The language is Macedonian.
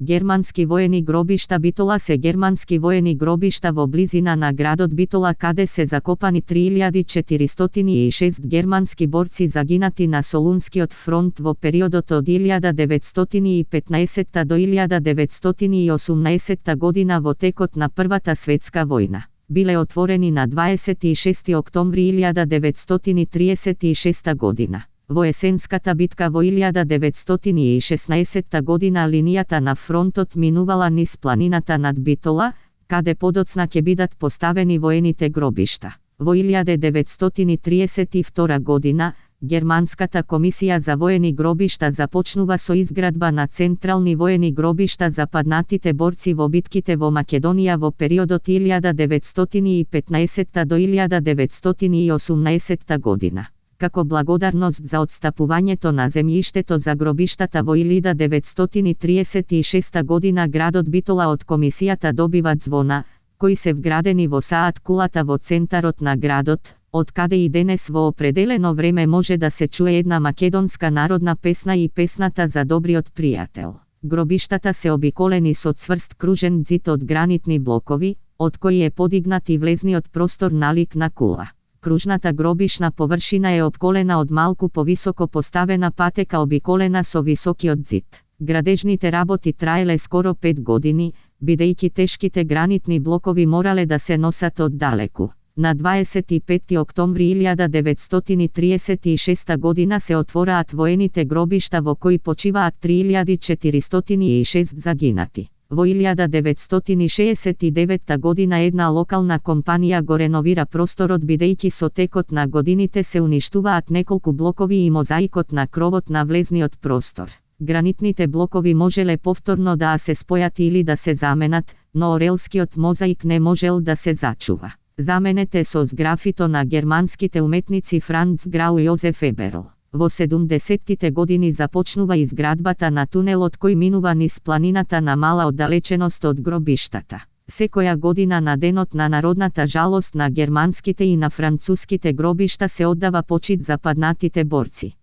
Германски воени гробишта Битола се германски воени гробишта во близина на градот Битола каде се закопани 3406 германски борци загинати на Солунскиот фронт во периодот од 1915 до 1918 година во текот на Првата светска војна. Биле отворени на 26 октомври 1936 година. Во есенската битка во 1916 година линијата на фронтот минувала низ планината над Битола, каде подоцна ќе бидат поставени воените гробишта. Во 1932 година, Германската комисија за воени гробишта започнува со изградба на централни воени гробишта за паднатите борци во битките во Македонија во периодот 1915 до 1918 година. Како благодарност за отстапувањето на земјиштето за гробиштата во 1936 година градот Битола од комисијата добива ѕвона, кои се вградени во саат кулата во центарот на градот, од каде и денес во определено време може да се чуе една македонска народна песна и песната за добриот пријател. Гробиштата се обиколени со цврст кружен ѕид од гранитни блокови, од кои е подигнат и влезниот простор налик на кула. Кружната гробишна површина е обколена од малку повисоко поставена патека обиколена со високиот ѕид. Градежните работи траеле скоро 5 години, бидејќи тешките гранитни блокови морале да се носат од далеку. На 25 октомври 1936 година се отвораат воените гробишта во кои почиваат 3406 загинати. Во 1969 година една локална компанија го реновира просторот бидејќи со текот на годините се уништуваат неколку блокови и мозаикот на кровот на влезниот простор. Гранитните блокови можеле повторно да се спојат или да се заменат, но орелскиот мозаик не можел да се зачува. Заменете со графито на германските уметници Франц Грау и Јозеф Еберл. Во 70-тите години започнува изградбата на тунелот кој минува низ планината на мала оддалеченост од гробиштата. Секоја година на денот на народната жалост на германските и на француските гробишта се оддава почит за паднатите борци.